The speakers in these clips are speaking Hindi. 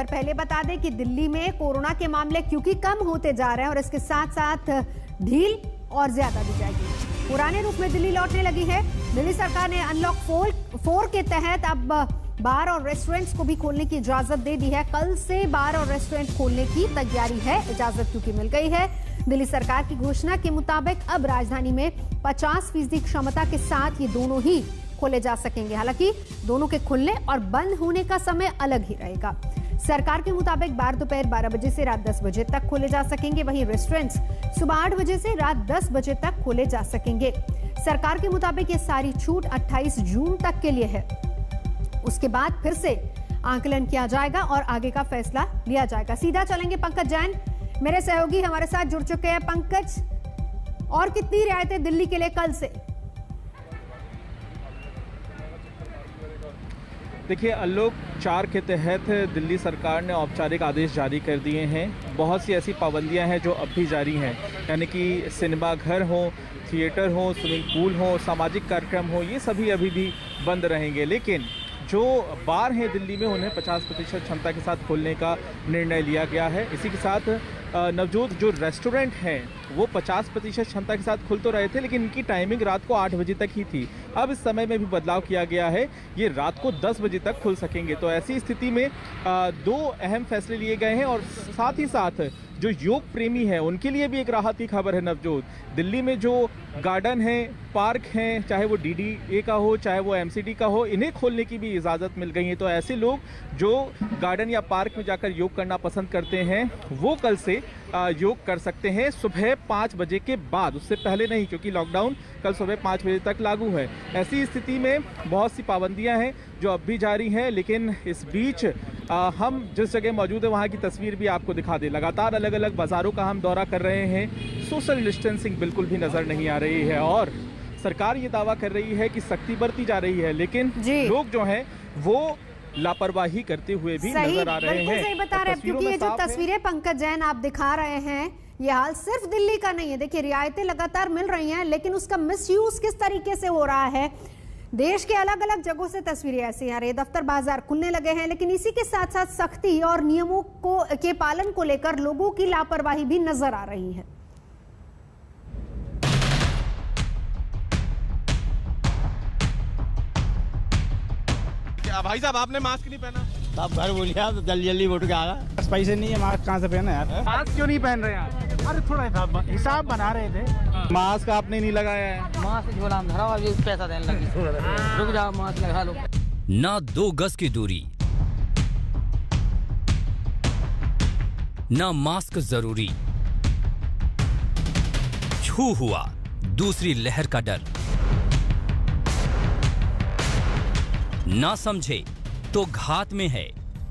पर पहले बता दें कि दिल्ली में कोरोना के मामले क्योंकि कम होते जा रहे हैं और इसके साथ साथ ढील और ज्यादा दी जाएगी। पुराने रूप में दिल्ली लौटने लगी है। दिल्ली सरकार ने अनलॉक 4 के तहत अब बार और रेस्टोरेंट्स को भी खोलने की इजाजत दे दी है। कल से बार और रेस्टोरेंट खोलने की तैयारी है, इजाजत क्योंकि मिल गई है। दिल्ली सरकार की घोषणा के मुताबिक अब राजधानी में 50% क्षमता के साथ ये दोनों ही खोले जा सकेंगे। हालांकि दोनों के खुलने और बंद होने का समय अलग ही रहेगा। सरकार के मुताबिक बार दोपहर 12 बजे से रात 10 बजे तक खोले जा सकेंगे, वहीं रेस्टोरेंट्स सुबह 8 बजे से रात 10 बजे तक खोले जा सकेंगे। सरकार के मुताबिक ये सारी छूट 28 जून तक के लिए है। उसके बाद फिर से आकलन किया जाएगा और आगे का फैसला लिया जाएगा। सीधा चलेंगे पंकज जैन, मेरे सहयोगी हमारे साथ जुड़ चुके हैं। पंकज, और कितनी रियायतें दिल्ली के लिए कल से? देखिए, अनलॉक 4 के तहत दिल्ली सरकार ने औपचारिक आदेश जारी कर दिए हैं। बहुत सी ऐसी पाबंदियां हैं जो अब भी जारी हैं, यानी कि सिनेमा घर हो, थिएटर हो, स्विमिंग पूल हो, सामाजिक कार्यक्रम हो, ये सभी अभी भी बंद रहेंगे। लेकिन जो बार हैं दिल्ली में उन्हें 50% क्षमता के साथ खोलने का निर्णय लिया गया है। इसी के साथ नवजोत, जो रेस्टोरेंट हैं वो 50% क्षमता के साथ खुल तो रहे थे, लेकिन इनकी टाइमिंग रात को 8 बजे तक ही थी। अब इस समय में भी बदलाव किया गया है, ये रात को 10 बजे तक खुल सकेंगे। तो ऐसी स्थिति में 2 अहम फैसले लिए गए हैं और साथ ही साथ जो योग प्रेमी है उनके लिए भी एक राहत की खबर है। नवजोत, दिल्ली में जो गार्डन है, पार्क हैं, चाहे वो DDA का हो चाहे वो MCD का हो, इन्हें खोलने की भी इजाज़त मिल गई है। तो ऐसे लोग जो गार्डन या पार्क में जाकर योग करना पसंद करते हैं वो कल से योग कर सकते हैं, सुबह 5 बजे के बाद, उससे पहले नहीं, क्योंकि लॉकडाउन कल सुबह 5 बजे तक लागू है। ऐसी स्थिति में बहुत सी पाबंदियां हैं जो अब भी जारी हैं, लेकिन इस बीच हम जिस जगह मौजूद है वहाँ की तस्वीर भी आपको दिखा दे। लगातार अलग अलग बाज़ारों का हम दौरा कर रहे हैं, सोशल डिस्टेंसिंग बिल्कुल भी नज़र नहीं आ रही है और सरकार ये दावा कर रही है कि सख्ती बरती जा रही है, लेकिन लोग जो हैं वो लापरवाही करते हुए भी नजर आ रहे हैं। सही बता रहे हैं, क्योंकि ये जो तस्वीरें पंकज जैन आप दिखा रहे हैं, ये हाल सिर्फ दिल्ली का नहीं है। देखिए, रियायतें लगातार मिल रही हैं, लेकिन उसका मिसयूज किस तरीके से हो रहा है। देश के अलग अलग जगहों से तस्वीरें ऐसी आ रही है। दफ्तर बाजार खुलने लगे हैं, लेकिन इसी के साथ साथ सख्ती और नियमों के पालन को लेकर लोगों की लापरवाही भी नजर आ रही है। भाई साहब, आपने मास्क नहीं पहना? आप घर बोलिए, आप जल्दी जल्दी उठ के आगा। पैसे नहीं है, मास्क कहाँ से पहना यार? मास्क क्यों नहीं पहन रहे आप? अरे थोड़ा हिसाब बना रहे थे। मास्क आपने नहीं लगाया है? मास्क झोला में धरा हुआ, पैसा देने लगी। रुक जाओ, मास्क लगा लो। ना 2 गज की दूरी, ना मास्क जरूरी, छू हुआ दूसरी लहर का डर, ना समझे तो घात में है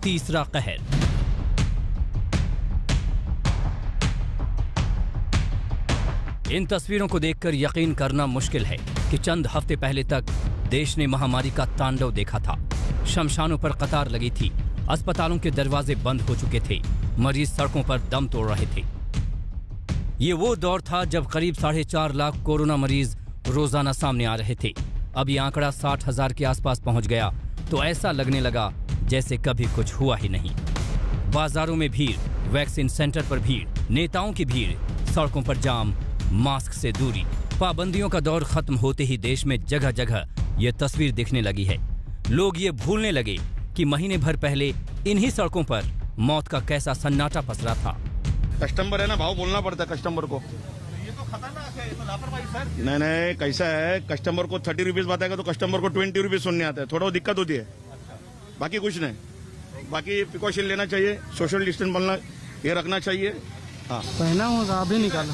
तीसरा कहर। इन तस्वीरों को देखकर यकीन करना मुश्किल है कि चंद हफ्ते पहले तक देश ने महामारी का तांडव देखा था। शमशानों पर कतार लगी थी, अस्पतालों के दरवाजे बंद हो चुके थे, मरीज सड़कों पर दम तोड़ रहे थे। ये वो दौर था जब करीब 4.5 लाख कोरोना मरीज रोजाना सामने आ रहे थे। अब ये आंकड़ा 60,000 के आसपास पहुंच गया तो ऐसा लगने लगा जैसे कभी कुछ हुआ ही नहीं। बाजारों में भीड़, वैक्सीन सेंटर पर भीड़, नेताओं की भीड़, सड़कों पर जाम, मास्क से दूरी। पाबंदियों का दौर खत्म होते ही देश में जगह जगह ये तस्वीर दिखने लगी है। लोग ये भूलने लगे कि महीने भर पहले इन्हीं सड़कों पर मौत का कैसा सन्नाटा पसरा था। कस्टमर है ना, भाव बोलना पड़ता है कस्टमर को। ये तो खतरनाक है, ये तो लापरवाही सर। नहीं, कैसा है, कस्टमर को 30 रुपीज बताएगा तो कस्टमर को 20 रुपीज सुनने आता है, थोड़ा दिक्कत होती है। बाकी कुछ नहीं, बाकी प्रिकॉशन लेना चाहिए, सोशल डिस्टेंस बनना ये रखना चाहिए। हाँ, पहना होगा, अभी निकाला।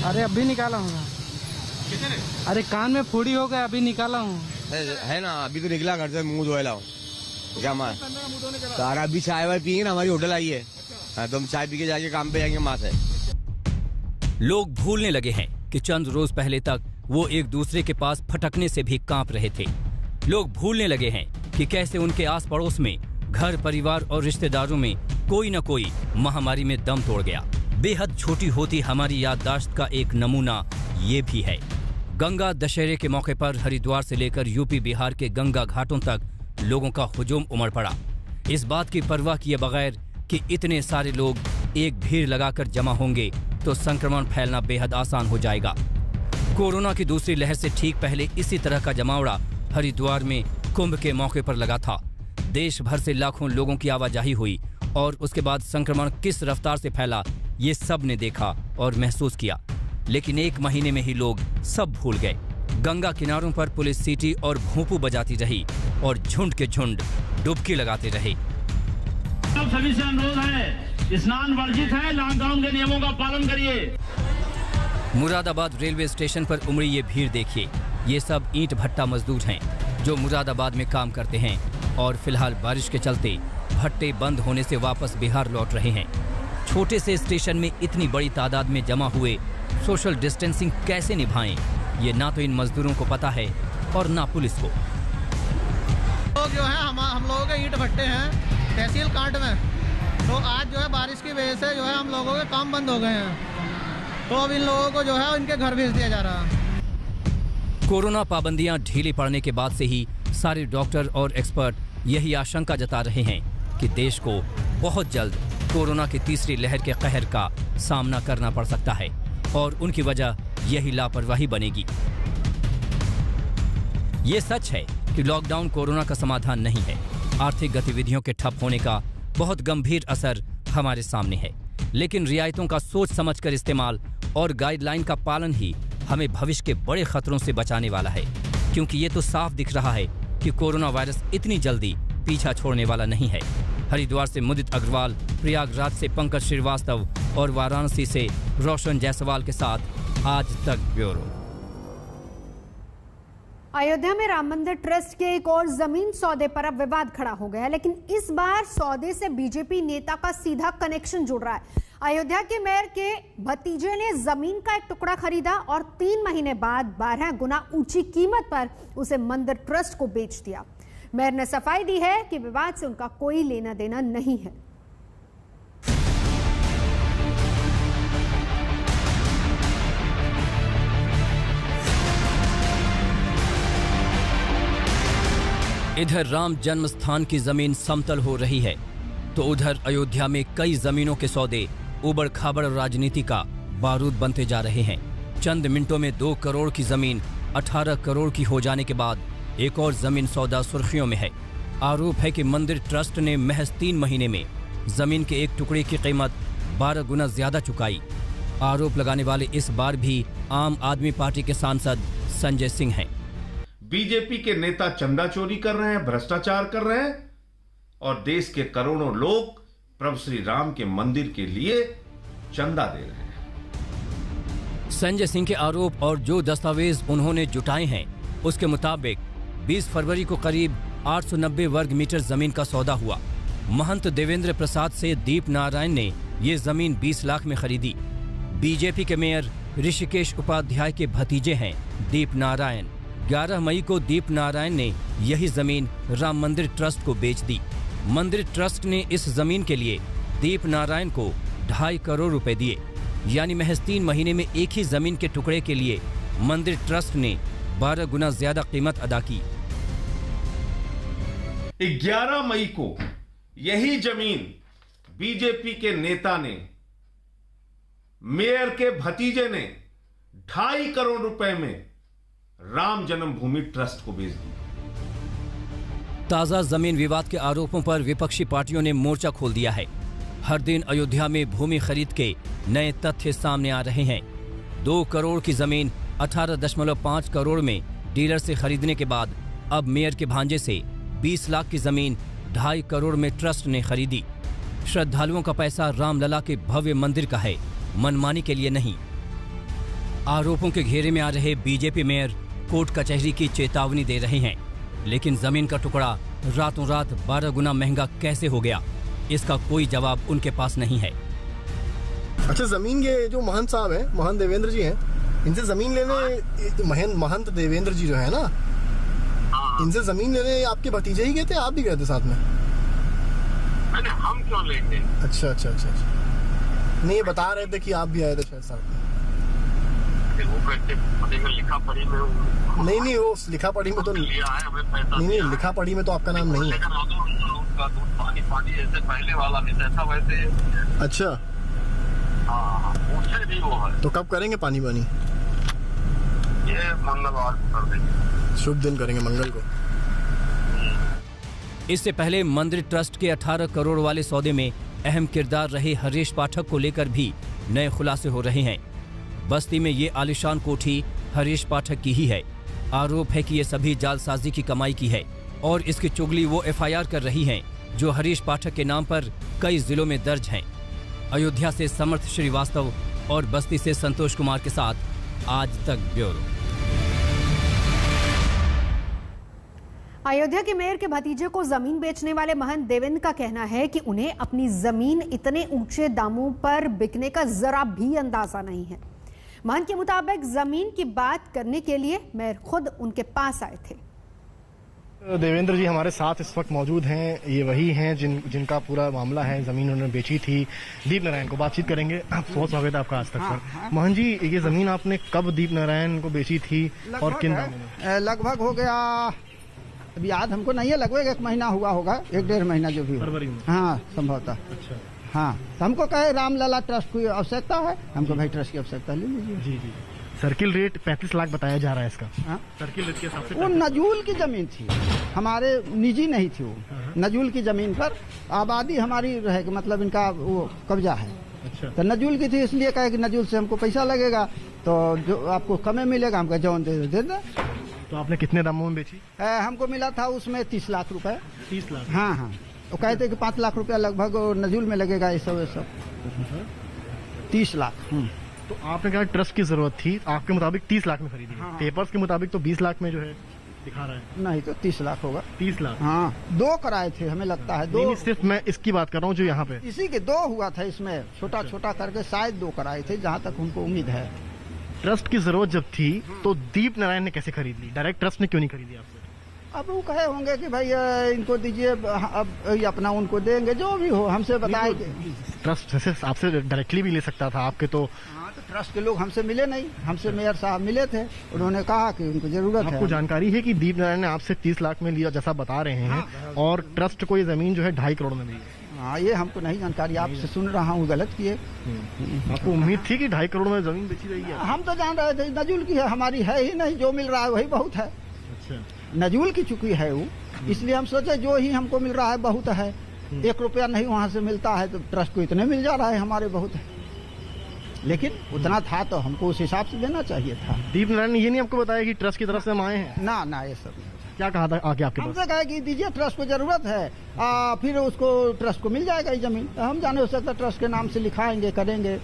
अरे अभी निकाला हूँ। अरे कान में फोड़ी हो गया, अभी निकाला हूँ। है ना, अभी तो निकला घर से, मुंह धोएला हूँ। क्या मार सारा अभी चाय वाय पियेंगे ना, हमारी होटल आई है। हाँ, तो हम चाय पी के जाके काम पे जाएंगे। माँ से लोग भूलने लगे हैं कि चंद रोज पहले तक वो एक दूसरे के पास फटकने से भी कांप रहे थे। लोग भूलने लगे हैं कि कैसे उनके आस पड़ोस में, घर परिवार और रिश्तेदारों में कोई न कोई महामारी में दम तोड़ गया। बेहद छोटी होती हमारी याददाश्त का एक नमूना ये भी है। गंगा दशहरे के मौके पर हरिद्वार से लेकर यूपी बिहार के गंगा घाटों तक लोगों का हुजूम उमड़ पड़ा, इस बात की परवाह किए बगैर कि इतने सारे लोग एक भीड़ लगाकर जमा होंगे तो संक्रमण फैलना बेहद आसान हो जाएगा। कोरोना की दूसरी लहर से ठीक पहले इसी तरह का जमावड़ा हरिद्वार में कुंभ के मौके पर लगा था। देश भर से लाखों लोगों की आवाजाही हुई और उसके बाद संक्रमण किस रफ्तार से फैला ये सब ने देखा और महसूस किया। लेकिन एक महीने में ही लोग सब भूल गए। गंगा किनारों पर पुलिस सीटी और भोंपू बजाती रही और झुंड के झुंड डुबकी लगाते रहे। सभी से अनुरोध है, स्नान वर्जित है, लॉकडाउन के नियमों का पालन करिए। मुरादाबाद रेलवे स्टेशन पर उमड़ी ये भीड़ देखिए। ये सब ईंट भट्टा मजदूर हैं जो मुरादाबाद में काम करते हैं और फिलहाल बारिश के चलते भट्टे बंद होने से वापस बिहार लौट रहे हैं। छोटे से स्टेशन में इतनी बड़ी तादाद में जमा हुए सोशल डिस्टेंसिंग कैसे निभाएं, ये ना तो इन मजदूरों को पता है और ना पुलिस को। लोग जो है हम लोगों के ईंट भट्टे हैं तहसील कांट में, तो आज जो है बारिश की वजह से जो है हम लोगों के काम बंद हो गए हैं, तो अब इन लोगों को जो है उनके घर भेज दिया जा रहा है। कोरोना पाबंदियां ढीली पड़ने के बाद से ही सारे डॉक्टर और एक्सपर्ट यही आशंका जता रहे हैं कि देश को बहुत जल्द कोरोना की तीसरी लहर के कहर का सामना करना पड़ सकता है और उनकी वजह यही लापरवाही बनेगी। ये सच है कि लॉकडाउन कोरोना का समाधान नहीं है। आर्थिक गतिविधियों के ठप होने का बहुत गंभीर असर हमारे सामने है, लेकिन रियायतों का सोच समझकर इस्तेमाल और गाइडलाइन का पालन ही हमें भविष्य के बड़े खतरों से बचाने वाला है, क्योंकि ये तो साफ दिख रहा है कि कोरोना वायरस इतनी जल्दी पीछा छोड़ने वाला नहीं है। हरिद्वार से मुदित अग्रवाल, प्रयागराज से पंकज श्रीवास्तव और वाराणसी से रोशन जायसवाल के साथ आज तक ब्यूरो। अयोध्या में राम मंदिर ट्रस्ट के एक और जमीन सौदे पर अब विवाद खड़ा हो गया है, लेकिन इस बार सौदे से बीजेपी नेता का सीधा कनेक्शन जुड़ रहा है। अयोध्या के मेयर के भतीजे ने जमीन का एक टुकड़ा खरीदा और 3 महीने बाद 12 गुना ऊंची कीमत पर उसे मंदिर ट्रस्ट को बेच दिया। मेयर ने सफाई दी है कि विवाद से उनका कोई लेना देना नहीं है। इधर राम जन्म स्थान की जमीन समतल हो रही है तो उधर अयोध्या में कई जमीनों के सौदे उबड़ खाबड़ राजनीति का बारूद बनते जा रहे हैं। चंद मिनटों में 2 करोड़ की जमीन 18 करोड़ की हो जाने के बाद एक और जमीन सौदा सुर्खियों में है। आरोप है कि मंदिर ट्रस्ट ने महज 3 महीने में जमीन के एक टुकड़े की कीमत 12 गुना ज्यादा चुकाई। आरोप लगाने वाले इस बार भी आम आदमी पार्टी के सांसद संजय सिंह हैं। बीजेपी के नेता चंदा चोरी कर रहे हैं, भ्रष्टाचार कर रहे हैं और देश के करोड़ों लोग प्रभु श्री राम के मंदिर के लिए चंदा दे रहे हैं। संजय सिंह के आरोप और जो दस्तावेज उन्होंने जुटाए हैं उसके मुताबिक 20 फरवरी को करीब 890 वर्ग मीटर जमीन का सौदा हुआ। महंत देवेंद्र प्रसाद से दीप नारायण ने ये जमीन 20 लाख में खरीदी। बीजेपी के मेयर ऋषिकेश उपाध्याय के भतीजे हैं दीप नारायण। 11 मई को दीप नारायण ने यही जमीन राम मंदिर ट्रस्ट को बेच दी। मंदिर ट्रस्ट ने इस जमीन के लिए दीप नारायण को 2.5 करोड़ रुपए दिए, यानी महज 3 महीने में एक ही जमीन के टुकड़े के लिए मंदिर ट्रस्ट ने 12 गुना ज्यादा कीमत अदा की। 11 मई को यही जमीन बीजेपी के नेता ने, मेयर के भतीजे ने 2.5 करोड़ रुपए में राम जन्मभूमि ट्रस्ट को बेच दी। ताजा जमीन विवाद के आरोपों पर विपक्षी पार्टियों ने मोर्चा खोल दिया है। हर दिन अयोध्या में भूमि खरीद के नए तथ्य सामने आ रहे हैं। 2 करोड़ की जमीन 18.5 करोड़ में डीलर से खरीदने के बाद अब मेयर के भांजे से 20 लाख की जमीन 2.5 करोड़ में ट्रस्ट ने खरीदी। श्रद्धालुओं का पैसा रामलला के भव्य मंदिर का है, मनमानी के लिए नहीं। आरोपों के घेरे में आ रहे बीजेपी मेयर कोर्ट कचहरी की चेतावनी दे रहे हैं, लेकिन जमीन का टुकड़ा रातों रात 12 गुना महंगा कैसे हो गया, इसका कोई जवाब उनके पास नहीं है। अच्छा, जमीन के जो महंत साहब हैं, महंत देवेंद्र जी हैं, इनसे जमीन लेने महंत देवेंद्र जी जो है ना, इनसे जमीन लेने आपके भतीजे ही गए थे, आप भी गए थे साथ में? मैंने हम क्यों लेंगे? अच्छा। नहीं, बता रहे थे कि आप भी आए थे शायद साथ में। आगे वो कैसे पड़ेगा, लिखा पढ़ी में नहीं वो लिखा पढ़ी में तो लिया है, हमें पैसा नहीं लिखा पढ़ी में तो आपका नाम नहीं है। दूध पानी पानी जैसे पहले वाला भी ऐसा वैसे। अच्छा हाँ उससे भी वो है। तो कब करेंगे पानी पानी? ये मंगलवार को कर देंगे। शुभ दिन करेंगे मंगल को। इससे पहले मंदिर ट्रस्ट के 18 करोड़ वाले सौदे में अहम किरदार रहे हरीश पाठक को लेकर भी नए खुलासे हो रहे हैं। बस्ती में ये आलिशान कोठी हरीश पाठक की ही है। आरोप है कि ये सभी जालसाजी की कमाई की है और इसकी चुगली वो एफआईआर कर रही हैं जो हरीश पाठक के नाम पर कई जिलों में दर्ज हैं। अयोध्या से समर्थ श्रीवास्तव और बस्ती से संतोष कुमार के साथ आज तक ब्यूरो। अयोध्या के मेयर के भतीजे को जमीन बेचने वाले महंत देवेंद्र का कहना है कि उन्हें अपनी जमीन इतने ऊंचे दामों पर बिकने का जरा भी अंदाजा नहीं है। महंत के मुताबिक जमीन की बात करने के लिए मेयर खुद उनके पास आए थे। देवेंद्र जी हमारे साथ इस वक्त मौजूद हैं। ये वही हैं जिनका पूरा मामला है, जमीन उन्होंने बेची थी। दीप नारायण को बातचीत करेंगे। बहुत स्वागत है आपका आज तक सर। मोहन जी ये जमीन आपने कब दीप नारायण को बेची थी और किन दामों में? लगभग हो गया, अभी याद हमको नहीं है, लगभग 1 महीना हुआ होगा, 1-1.5 महीना जो भी फरवरी में। हाँ संभवतः। अच्छा हाँ तो हमको कहे रामलला ट्रस्ट की आवश्यकता है, हमको भाई ट्रस्ट की आवश्यकता ले लीजिए। जी जी। सर्किल रेट 35 लाख बताया जा रहा है इसका। हाँ? सर्किल रेट के हिसाब से वो नजूल की जमीन थी, हमारे निजी नहीं थी वो। नजूल की जमीन पर आबादी हमारी रहे, मतलब इनका वो कब्जा है। अच्छा। तो नजूल की थी इसलिए कहे कि नजूल से हमको पैसा लगेगा तो जो आपको कम मिलेगा, हमको जौन दे दे। तो आपने कितने दामों में बेची? हमको मिला था उसमें 30 लाख रुपए। 30 लाख? हाँ हाँ। वो कहते कि 5 लाख रुपया लगभग नजूल में लगेगा, ये सब 30 लाख। तो आपने कहा ट्रस्ट की जरूरत थी, आपके मुताबिक 30 लाख में खरीदी। हाँ। पेपर्स के मुताबिक तो 20 लाख में जो है दिखा रहा है। नहीं तो 30 लाख होगा। 30 लाख? हाँ 2 कराए थे हमें लगता है। 2 सिर्फ मैं इसकी बात कर रहा हूँ जो यहाँ पे इसी के 2 हुआ था, इसमें छोटा छोटा करके शायद 2 कराए थे जहाँ तक हमको उम्मीद है। ट्रस्ट की जरूरत जब थी तो दीप नारायण ने कैसे खरीद ली? डायरेक्ट ट्रस्ट ने क्यों नहीं खरीदी आपसे? अब वो कहे होंगे कि भाई इनको दीजिए, अब अपना उनको देंगे, जो भी हो हमसे बताएंगे। ट्रस्ट जैसे आपसे डायरेक्टली भी ले सकता था आपके तो। हाँ तो ट्रस्ट के लोग हमसे मिले नहीं, हमसे मेयर साहब मिले थे, उन्होंने कहा कि उनको जरूरत है। आपको जानकारी है कि दीप नारायण ने आपसे 30 लाख में लिया जैसा बता रहे हैं? हाँ, और ट्रस्ट को ये जमीन जो है 2.5 करोड़ में मिली? हाँ ये हमको नहीं जानकारी, आपसे सुन रहा हूँ, गलत किए। आपको उम्मीद थी कि 2.5 करोड़ में जमीन बेची जाएगी? हम तो जान रहे थे नजूल की है, हमारी है ही नहीं, जो मिल रहा है वही बहुत है। अच्छा। नजूल की चुकी है वो, इसलिए हम सोचे जो ही हमको मिल रहा है बहुत है। 1 रुपया नहीं वहाँ से मिलता है तो ट्रस्ट को इतने मिल जा रहा है, हमारे बहुत है। लेकिन उतना था तो हमको उस हिसाब से देना चाहिए था। दीप नारायण ने ये नहीं आपको बताया कि ट्रस्ट की तरफ से हम आए हैं? ना ये सब क्या कहा था आगे आपके पास? हमसे कहा कि दीजिए, ट्रस्ट को जरूरत है, फिर उसको ट्रस्ट को मिल जाएगा ये जमीन। हम जाने हो सकता ट्रस्ट के नाम से लिखाएंगे, करेंगे,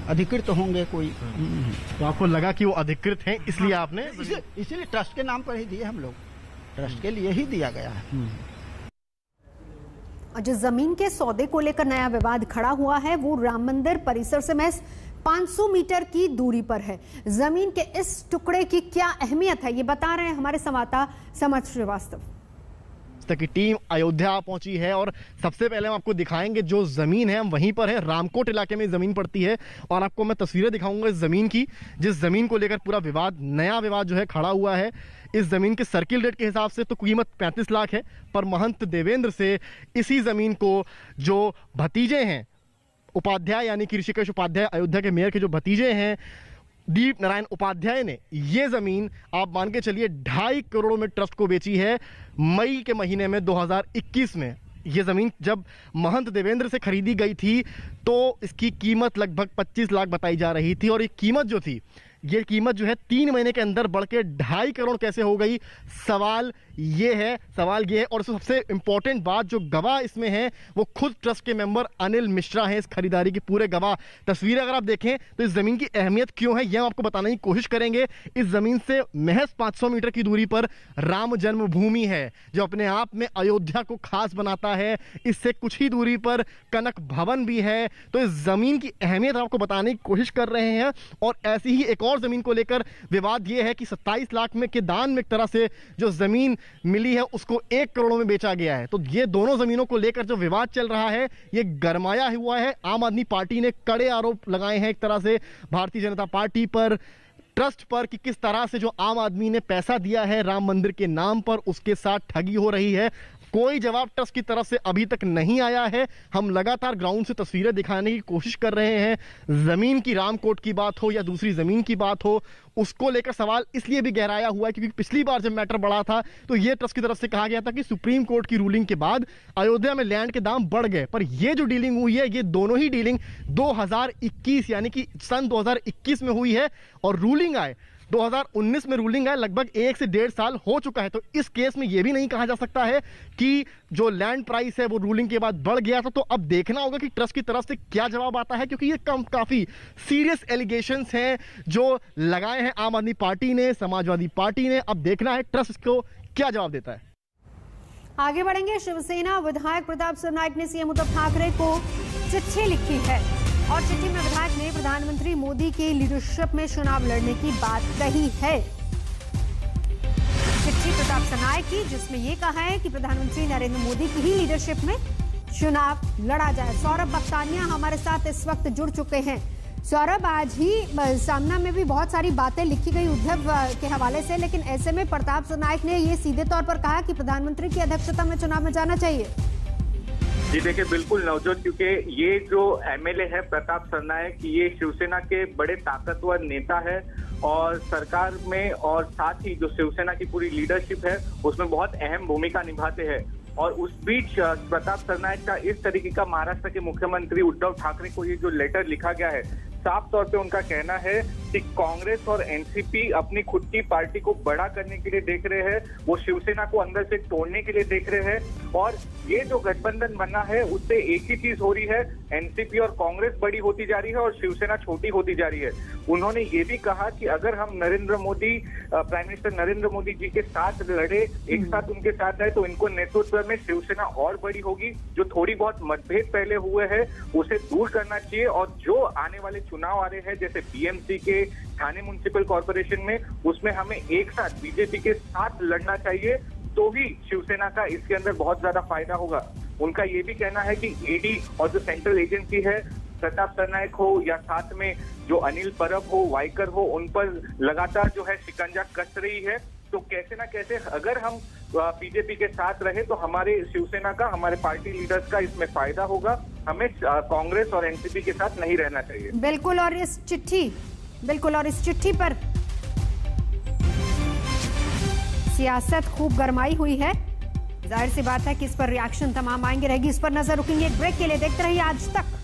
अधिकृत होंगे कोई। तो आपको लगा कि वो अधिकृत हैं इसलिए आपने? इसीलिए ट्रस्ट के नाम पर ही दिए हम लोग, ट्रस्ट के लिए ही दिया गया है। जिस जमीन के सौदे को लेकर नया विवाद खड़ा हुआ है वो राम मंदिर परिसर से महज 500 मीटर की दूरी पर है। जमीन के इस टुकड़े की क्या अहमियत है ये बता रहे हैं हमारे संवाददाता समर्थ श्रीवास्तव। की टीम अयोध्या पहुंची है और सबसे पहले हम आपको दिखाएंगे जो जमीन है, हम वहीं पर है, रामकोट इलाके में जमीन पड़ती है। और आपको मैं तस्वीरें दिखाऊंगा इस जमीन की, जिस जमीन को लेकर पूरा विवाद, नया विवाद जो है खड़ा हुआ है। इस जमीन के सर्किल रेट के हिसाब से तो कीमत 35 लाख है, पर महंत देवेंद्र से इसी जमीन को जो भतीजे हैं उपाध्याय, यानी कि ऋषिकेश उपाध्याय, अयोध्या के मेयर के जो भतीजे हैं दीप नारायण उपाध्याय ने ये जमीन आप मान के चलिए 2.5 करोड़ में ट्रस्ट को बेची है मई के महीने में 2021 में। ये जमीन जब महंत देवेंद्र से खरीदी गई थी तो इसकी कीमत लगभग 25 लाख बताई जा रही थी। और ये कीमत जो थी, ये कीमत जो है 3 महीने के अंदर बढ़ के 2.5 करोड़ कैसे हो गई, सवाल ये है। और सबसे इंपॉर्टेंट बात, जो गवाह इसमें है वो खुद ट्रस्ट के मेंबर अनिल मिश्रा हैं, इस खरीदारी के पूरे गवाह। तस्वीरें अगर आप देखें तो इस जमीन की अहमियत क्यों है यह हम आपको बताने की कोशिश करेंगे। इस जमीन से महज 500 मीटर की दूरी पर राम जन्मभूमि है जो अपने आप में अयोध्या को खास बनाता है। इससे कुछ ही दूरी पर कनक भवन भी है। तो इस जमीन की अहमियत आपको बताने की कोशिश कर रहे हैं। और ऐसी ही एक और जमीन को लेकर विवाद यह है कि 27 लाख में के दान में एक तरह से जो जमीन मिली है उसको 1 करोड़ में बेचा गया है। तो ये दोनों जमीनों को लेकर जो विवाद चल रहा है ये गरमाया हुआ है। आम आदमी पार्टी ने कड़े आरोप लगाए हैं एक तरह से भारतीय जनता पार्टी पर, ट्रस्ट पर कि किस तरह से जो आम आदमी ने पैसा दिया है राम मंदिर के नाम पर उसके साथ ठगी हो रही है। कोई जवाब ट्रस्ट की तरफ से अभी तक नहीं आया है। हम लगातार ग्राउंड से तस्वीरें दिखाने की कोशिश कर रहे हैं। जमीन की रामकोट की बात हो या दूसरी जमीन की बात हो, उसको लेकर सवाल इसलिए भी गहराया हुआ है क्योंकि पिछली बार जब मैटर बढ़ा था तो ये ट्रस्ट की तरफ से कहा गया था कि सुप्रीम कोर्ट की रूलिंग के बाद अयोध्या में लैंड के दाम बढ़ गए, पर ये जो डीलिंग हुई है ये दोनों ही डीलिंग 2021 यानी कि सन 2021 में हुई है और रूलिंग आए 2019 में रूलिंग है। लगभग 1 से 1.5 साल हो चुका है। तो इस केस में यह भी नहीं कहा जा सकता है कि जो लैंड प्राइस है वो रूलिंग के बाद बढ़ गया था। तो अब देखना होगा कि ट्रस्ट की तरफ से क्या जवाब आता है, क्योंकि ये काफी सीरियस एलिगेशंस हैं जो लगाए हैं आम आदमी पार्टी ने, समाजवादी पार्टी ने। अब देखना है ट्रस्ट को क्या जवाब देता है। आगे बढ़ेंगे। शिवसेना विधायक प्रताप सरनाईक ने सीएम उद्धव ठाकरे को चिट्ठी लिखी है और चिट्ठी में विधायक ने प्रधानमंत्री मोदी के लीडरशिप में चुनाव लड़ने की बात कही है। चिट्ठी प्रताप सरनाईक की, जिसमें यह कहा है कि प्रधानमंत्री नरेंद्र मोदी की ही लीडरशिप में चुनाव लड़ा जाए। सौरभ बख्तानिया हमारे साथ इस वक्त जुड़ चुके हैं। सौरभ, आज ही सामना में भी बहुत सारी बातें लिखी गई उद्धव के हवाले से, लेकिन ऐसे में प्रताप सरनाईक ने ये सीधे तौर पर कहा कि प्रधानमंत्री की अध्यक्षता में चुनाव में जाना चाहिए। जी देखिए, बिल्कुल नवजोत, क्योंकि ये जो एमएलए है प्रताप सरनाईक, ये शिवसेना के बड़े ताकतवर नेता है और सरकार में और साथ ही जो शिवसेना की पूरी लीडरशिप है उसमें बहुत अहम भूमिका निभाते हैं। और उस बीच प्रताप सरनाईक का इस तरीके का महाराष्ट्र के मुख्यमंत्री उद्धव ठाकरे को ये जो लेटर लिखा गया है, साफ तौर पे उनका कहना है कि कांग्रेस और एनसीपी अपनी खुद की पार्टी को बड़ा करने के लिए देख रहे हैं, वो शिवसेना को अंदर से तोड़ने के लिए देख रहे हैं। और ये जो गठबंधन बना है उससे एक ही चीज हो रही है, एनसीपी और कांग्रेस बड़ी होती जा रही है और शिवसेना छोटी होती जा रही है। उन्होंने ये भी कहा कि अगर हम नरेंद्र मोदी, प्राइम मिनिस्टर नरेंद्र मोदी जी के साथ लड़े, एक साथ उनके साथ आए, तो इनको नेतृत्व में शिवसेना और बड़ी होगी। जो थोड़ी बहुत मतभेद पहले हुए हैं उसे दूर करना चाहिए और जो आने वाले चुनाव आ रहे हैं जैसे बीएमसी के, ठाणे म्युनिसिपल कॉर्पोरेशन में, उसमें हमें एक साथ बीजेपी के साथ लड़ना चाहिए, तो ही शिवसेना का इसके अंदर बहुत ज्यादा फायदा होगा। उनका ये भी कहना है कि ईडी और जो सेंट्रल एजेंसी है, प्रताप सरनाईक हो या साथ में जो अनिल परब हो, वाइकर हो, उन पर लगातार जो है शिकंजा कस रही है। तो कैसे ना कैसे अगर हम बीजेपी के साथ रहे तो हमारे शिवसेना का, हमारे पार्टी लीडर्स का इसमें फायदा होगा। हमें कांग्रेस और एनसीपी के साथ नहीं रहना चाहिए। बिल्कुल, और इस चिट्ठी पर सियासत खूब गरमाई हुई है। जाहिर सी बात है कि इस पर रिएक्शन तमाम आएंगे, रहेगी इस पर नजर। रुकेंगे एक ब्रेक के लिए, देखते रहिए आज तक।